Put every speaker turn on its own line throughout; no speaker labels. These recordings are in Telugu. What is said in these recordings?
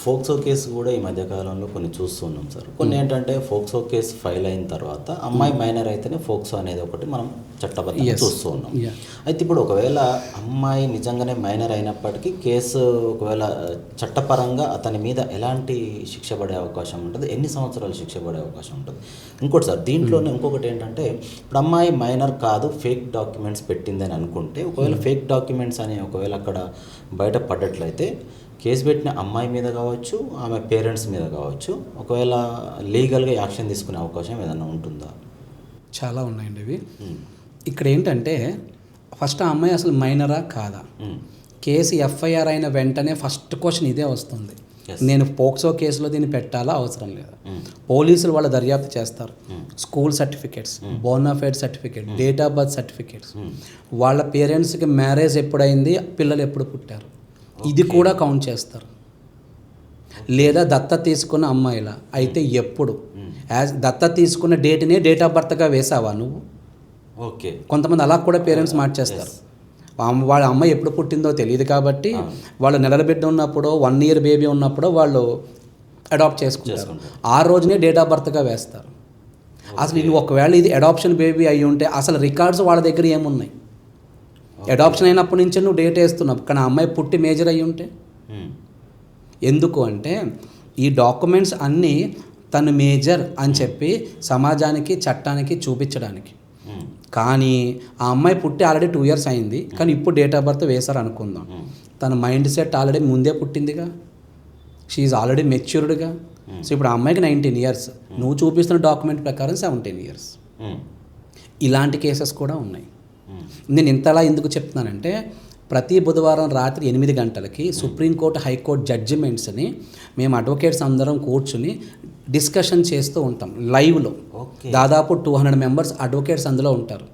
ఫోక్సో కేసు కూడా ఈ మధ్యకాలంలో కొన్ని చూస్తున్నాం సార్. కొన్ని ఏంటంటే ఫోక్సో కేసు ఫైల్ అయిన తర్వాత అమ్మాయి మైనర్ అయితేనే ఫోక్సో అనేది ఒకటి మనం చట్టబద్ధంగా చూస్తూ ఉన్నాం. అయితే ఇప్పుడు ఒకవేళ అమ్మాయి నిజంగానే మైనర్ అయినప్పటికీ కేసు ఒకవేళ చట్టపరంగా అతని మీద ఎలాంటి శిక్ష పడే అవకాశం ఉంటుంది, ఎన్ని సంవత్సరాలు శిక్ష పడే అవకాశం ఉంటుంది? ఇంకోటి సార్, దీంట్లోనే ఇంకొకటి ఏంటంటే ఇప్పుడు అమ్మాయి మైనర్ కాదు, ఫేక్ డాక్యుమెంట్స్ పెట్టిందని అనుకుంటే, ఒకవేళ ఫేక్ డాక్యుమెంట్స్ అని ఒకవేళ అక్కడ బయట పడ్డట్లయితే కేసు పెట్టిన అమ్మాయి మీద కావచ్చు, ఆమె పేరెంట్స్ మీద కావచ్చు, ఒకవేళ లీగల్గా యాక్షన్ తీసుకునే అవకాశం ఏదైనా ఉంటుందా?
చాలా ఉన్నాయండి ఇవి. ఇక్కడ ఏంటంటే ఫస్ట్ ఆ అమ్మాయి అసలు మైనరా కాదా, కేసు ఎఫ్ఐఆర్ అయిన వెంటనే ఫస్ట్ క్వశ్చన్ ఇదే వస్తుంది. నేను పోక్సో కేసులో దీన్ని పెట్టాలా అవసరం లేదా? పోలీసులు వాళ్ళ దర్యాప్తు చేస్తారు. School certificates, bonafide certificate, date of birth certificates, వాళ్ళ పేరెంట్స్కి మ్యారేజ్ ఎప్పుడైంది, పిల్లలు ఎప్పుడు పుట్టారు, ఇది కూడా కౌంట్ చేస్తారు. లేదా దత్త తీసుకున్న అమ్మాయిల అయితే ఎప్పుడు, దత్త తీసుకున్న డేట్నే డేట్ ఆఫ్ బర్త్గా వేసావా నువ్వు?
ఓకే.
కొంతమంది అలా కూడా పేరెంట్స్ మార్చేస్తారు. వాళ్ళ అమ్మాయి ఎప్పుడు పుట్టిందో తెలియదు కాబట్టి వాళ్ళు నెలల బిడ్డ ఉన్నప్పుడు, 1 year బేబీ ఉన్నప్పుడు వాళ్ళు అడాప్ట్ చేసుకుంటారు. ఆ రోజునే డేట్ ఆఫ్ బర్త్గా వేస్తారు. అసలు ఇది ఒకవేళ ఇది అడాప్షన్ బేబీ అయి ఉంటే అసలు రికార్డ్స్ వాళ్ళ దగ్గర ఏమున్నాయి? అడాప్షన్ అయినప్పటి నుంచే నువ్వు డేట్ వేస్తున్నావు, కానీ ఆ అమ్మాయి పుట్టి మేజర్ అయ్యి ఉంటే ఎందుకు అంటే ఈ డాక్యుమెంట్స్ అన్నీ తను మేజర్ అని చెప్పి సమాజానికి, చట్టానికి చూపించడానికి. కానీ ఆ అమ్మాయి పుట్టి ఆల్రెడీ 2 years అయింది, కానీ ఇప్పుడు డేట్ ఆఫ్ బర్త్ వేశారు అనుకుందాం. తన మైండ్ సెట్ ఆల్రెడీ ముందే పుట్టిందిగా, షీఈ్ ఆల్రెడీ మెచ్యూర్డ్గా. సో ఇప్పుడు ఆ అమ్మాయికి 19 years, నువ్వు చూపిస్తున్న డాక్యుమెంట్ ప్రకారం 17 years. ఇలాంటి కేసెస్ కూడా ఉన్నాయి. నేను ఇంతలా ఎందుకు చెప్తున్నానంటే ప్రతి బుధవారం రాత్రి 8 గంటలకి సుప్రీంకోర్టు, హైకోర్టు జడ్జిమెంట్స్ని మేము అడ్వకేట్స్ అందరం కూర్చుని డిస్కషన్ చేస్తూ ఉంటాం లైవ్లో. దాదాపు 200 members అడ్వకేట్స్ అందులో ఉంటారు.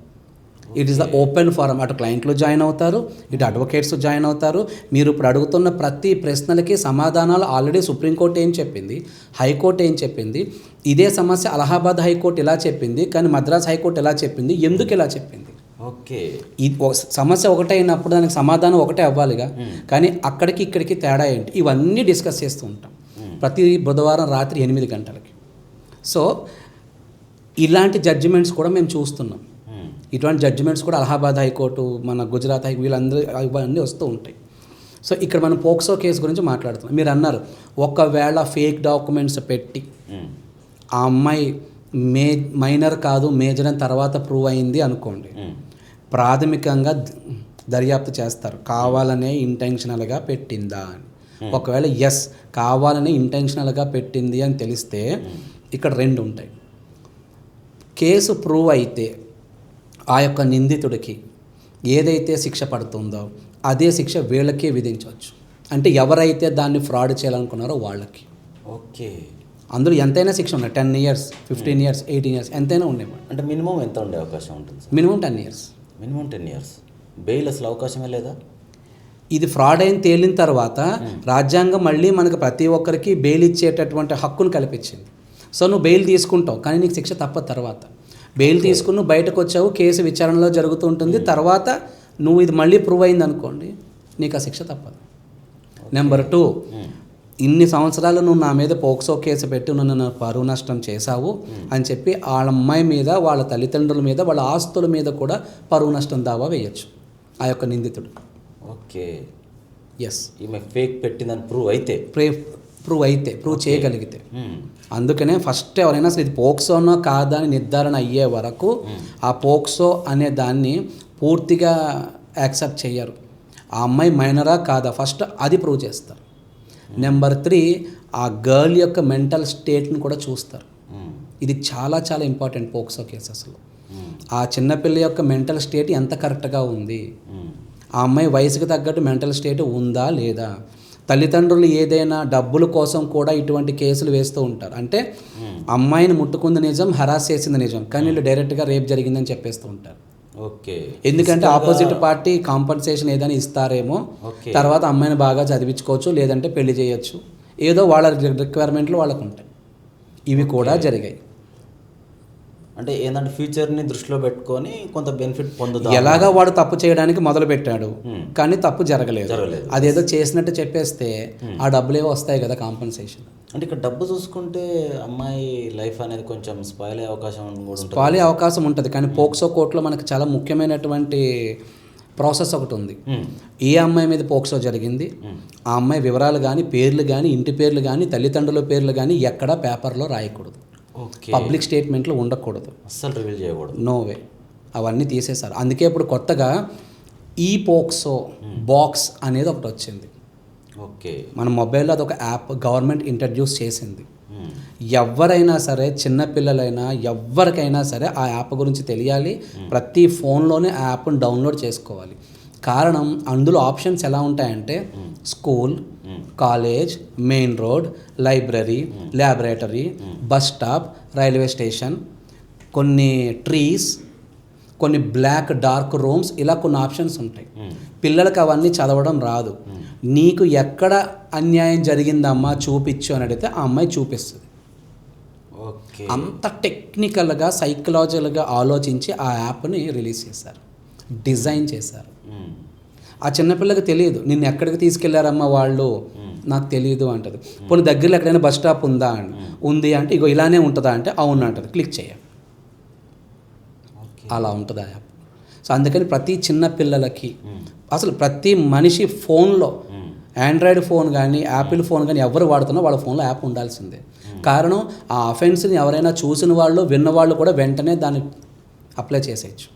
It is the open form. అటు క్లయింట్లు జాయిన్ అవుతారు, ఇటు అడ్వకేట్స్ జాయిన్ అవుతారు. మీరు ఇప్పుడు అడుగుతున్న ప్రతి ప్రశ్నలకి సమాధానాలు ఆల్రెడీ సుప్రీంకోర్టు ఏం చెప్పింది, హైకోర్టు ఏం చెప్పింది, ఇదే సమస్య అలహాబాద్ హైకోర్టు ఇలా చెప్పింది, కానీ మద్రాస్ హైకోర్టు ఎలా చెప్పింది, ఎందుకు ఇలా చెప్పింది.
ఓకే.
ఈ సమస్య ఒకటే అయినప్పుడు దానికి సమాధానం ఒకటే అవ్వాలిగా, కానీ అక్కడికి ఇక్కడికి తేడా ఏంటి, ఇవన్నీ డిస్కస్ చేస్తూ ఉంటాం ప్రతి బుధవారం రాత్రి 8 గంటలకి. సో ఇలాంటి జడ్జిమెంట్స్ కూడా మేము చూస్తున్నాం. ఇటువంటి జడ్జిమెంట్స్ కూడా అలహాబాద్ హైకోర్టు, మన గుజరాత్ హైకోర్టు, వీళ్ళందరూ ఇవన్నీ వస్తూ ఉంటాయి. సో ఇక్కడ మనం పోక్సో కేసు గురించి మాట్లాడుతున్నాం. మీరు అన్నారు ఒకవేళ ఫేక్ డాక్యుమెంట్స్ పెట్టి ఆ అమ్మాయి మైనర్ కాదు మేజర్ అని తర్వాత ప్రూవ్ అయింది అనుకోండి, ప్రాథమికంగా దర్యాప్తు చేస్తారు కావాలనే ఇంటెన్షనల్గా పెట్టిందా అని. ఒకవేళ ఎస్ కావాలనే ఇంటెన్షనల్గా పెట్టింది అని తెలిస్తే ఇక్కడ 2 ఉంటాయి. కేసు ప్రూవ్ అయితే ఆ యొక్క నిందితుడికి ఏదైతే శిక్ష పడుతుందో అదే శిక్ష వీళ్ళకే విధించవచ్చు. అంటే ఎవరైతే దాన్ని ఫ్రాడ్ చేయాలనుకున్నారో వాళ్ళకి.
ఓకే.
అందులో ఎంతైనా శిక్ష ఉన్నాయి, 10 years, 15 years, 18 years ఎంతైనా ఉండేవాడు.
అంటే మినిమం ఎంత ఉండే అవకాశం ఉంటుంది?
Minimum 10 years.
Minimum 10 years. Bail అసలు అవకాశమే లేదా?
ఇది ఫ్రాడ్ అయిన తేలిన తర్వాత రాజ్యాంగం మళ్ళీ మనకు ప్రతి ఒక్కరికి బెయిల్ ఇచ్చేటటువంటి హక్కును కల్పించింది. సో నువ్వు బెయిల్ తీసుకుంటావు, కానీ నీకు శిక్ష తప్పదు. తర్వాత బెయిల్ తీసుకుని నువ్వు బయటకు వచ్చావు, కేసు విచారణలో జరుగుతూ ఉంటుంది. తర్వాత నువ్వు ఇది మళ్ళీ ప్రూవ్ అయింది అనుకోండి, నీకు ఆ శిక్ష తప్పదు. నెంబర్ 2, ఇన్ని సంవత్సరాలు నువ్వు నా మీద పోక్సో కేసు పెట్టి నన్ను పరువు నష్టం చేశావు అని చెప్పి వాళ్ళ అమ్మాయి మీద, వాళ్ళ తల్లిదండ్రుల మీద, వాళ్ళ ఆస్తుల మీద కూడా పరువు నష్టం దావా వేయచ్చు ఆ యొక్క నిందితుడు.
ఓకే.
ఎస్.
ఈమె ఫేక్ పెట్టిందని
ప్రూవ్ అయితే ప్రూవ్ చేయగలిగితే. అందుకనే ఫస్ట్ ఎవరైనా అసలు ఇది పోక్సోనో కాదా అని నిర్ధారణ అయ్యే వరకు ఆ పోక్సో అనే దాన్ని పూర్తిగా యాక్సెప్ట్ చేయరు. ఆ అమ్మాయి మైనరా కాదా ఫస్ట్ అది ప్రూవ్ చేస్తారు. నెంబర్ 3, ఆ గర్ల్ యొక్క మెంటల్ స్టేట్ని కూడా చూస్తారు. ఇది చాలా చాలా ఇంపార్టెంట్ పోక్సో కేసెస్లో. ఆ చిన్నపిల్ల యొక్క మెంటల్ స్టేట్ ఎంత కరెక్ట్గా ఉంది, ఆ అమ్మాయి వయసుకు తగ్గట్టు మెంటల్ స్టేట్ ఉందా లేదా. తల్లిదండ్రులు ఏదైనా డబ్బుల కోసం కూడా ఇటువంటి కేసులు వేస్తూ ఉంటారు. అంటే అమ్మాయిని ముట్టుకుంది నిజం, హరాస్ చేసింది నిజం, కానీ వీళ్ళు డైరెక్ట్గా రేప్ జరిగిందని చెప్పేస్తూ ఉంటారు.
ఓకే.
ఎందుకంటే ఆపోజిట్ పార్టీ కాంపన్సేషన్ ఏదైనా ఇస్తారేమో, తర్వాత అమ్మాయిని బాగా చదివించుకోవచ్చు, లేదంటే పెళ్లి చేయొచ్చు, ఏదో వాళ్ళ రిక్వైర్మెంట్లు వాళ్ళకు ఉంటాయి. ఇవి కూడా జరిగాయి.
అంటే ఏంటంటే ఫ్యూచర్ని దృష్టిలో పెట్టుకొని కొంత బెనిఫిట్ పొందుతాం.
ఎలాగా వాడు తప్పు చేయడానికి మొదలు పెట్టాడు కానీ తప్పు జరగలేదు. అదేదో చేసినట్టు చెప్పేస్తే ఆ డబ్బులేవో వస్తాయి కదా కాంపెన్సేషన్.
అంటే ఇక్కడ డబ్బు చూసుకుంటే అమ్మాయి లైఫ్ అనేది కొంచెం స్పాయిల్ అయ్యే అవకాశం కూడా ఉంటుంది.
స్పాయిల్ అయ్యే అవకాశం ఉంటుంది. కానీ పోక్సో కోర్టులో మనకి చాలా ముఖ్యమైనటువంటి ప్రాసెస్ ఒకటి ఉంది. ఏ అమ్మాయి మీద పోక్సో జరిగింది, ఆ అమ్మాయి వివరాలు కానీ, పేర్లు కానీ, ఇంటి పేర్లు కానీ, తల్లిదండ్రుల పేర్లు కానీ ఎక్కడా పేపర్లో రాయకూడదు, పబ్లిక్ స్టేట్మెంట్లో ఉండకూడదు,
అస్సలు రివీల్ చేయకూడదు,
నో వే. అవన్నీ తీసేశారు. అందుకే ఇప్పుడు కొత్తగా ఈ పోక్సో బాక్స్ అనేది ఒకటి వచ్చింది.
ఓకే,
మన మొబైల్లో అదొక యాప్ గవర్నమెంట్ ఇంట్రడ్యూస్ చేసింది. ఎవరైనా సరే, చిన్నపిల్లలైనా ఎవరికైనా సరే ఆ యాప్ గురించి తెలియాలి. ప్రతి ఫోన్లోనే ఆ యాప్ని డౌన్లోడ్ చేసుకోవాలి. కారణం అందులో ఆప్షన్స్ ఎలా ఉంటాయంటే school, college, main road, library, laboratory, bus stop, railway station, కొన్ని ట్రీస్, కొన్ని బ్లాక్ డార్క్ రూమ్స్, ఇలా కొన్ని ఆప్షన్స్ ఉంటాయి. పిల్లలకి అవన్నీ చదవడం రాదు. నీకు ఎక్కడ అన్యాయం జరిగిందమ్మా చూపించు అని అడిగితే ఆ అమ్మాయి చూపిస్తుంది. అంత టెక్నికల్గా, సైకలాజికల్గా ఆలోచించి ఆ యాప్ని రిలీజ్ చేశారు, డిజైన్ చేశారు. ఆ చిన్నపిల్లకి తెలియదు నిన్ను ఎక్కడికి తీసుకెళ్లారమ్మా వాళ్ళు, నాకు తెలియదు అంటది. పోనీ దగ్గరలో ఎక్కడైనా బస్ స్టాప్ ఉందా అని, ఉంది అంటే ఇగో ఇలానే ఉంటుందా అంటే అవును అంటది, క్లిక్ చేయాలి. అలా ఉంటుంది ఆ యాప్. సో అందుకని ప్రతి చిన్న పిల్లలకి, అసలు ప్రతి మనిషి ఫోన్లో, ఆండ్రాయిడ్ ఫోన్ కానీ యాపిల్ ఫోన్ కానీ ఎవరు వాడుతున్నా వాళ్ళ ఫోన్లో యాప్ ఉండాల్సిందే. కారణం ఆ అఫెన్స్ని ఎవరైనా చూసిన వాళ్ళు, విన్నవాళ్ళు కూడా వెంటనే దాన్ని అప్లై చేసేయచ్చు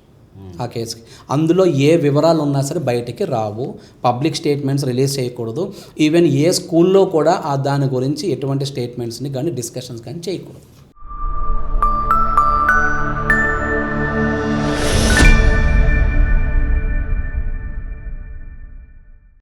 ఆ కేసుకి. అందులో ఏ వివరాలు ఉన్నా సరే బయటికి రావు, పబ్లిక్ స్టేట్మెంట్స్ రిలీజ్ చేయకూడదు. ఈవెన్ ఏ స్కూల్లో కూడా దాని గురించి ఎటువంటి స్టేట్మెంట్స్ని కానీ డిస్కషన్స్ కానీ చేయకూడదు.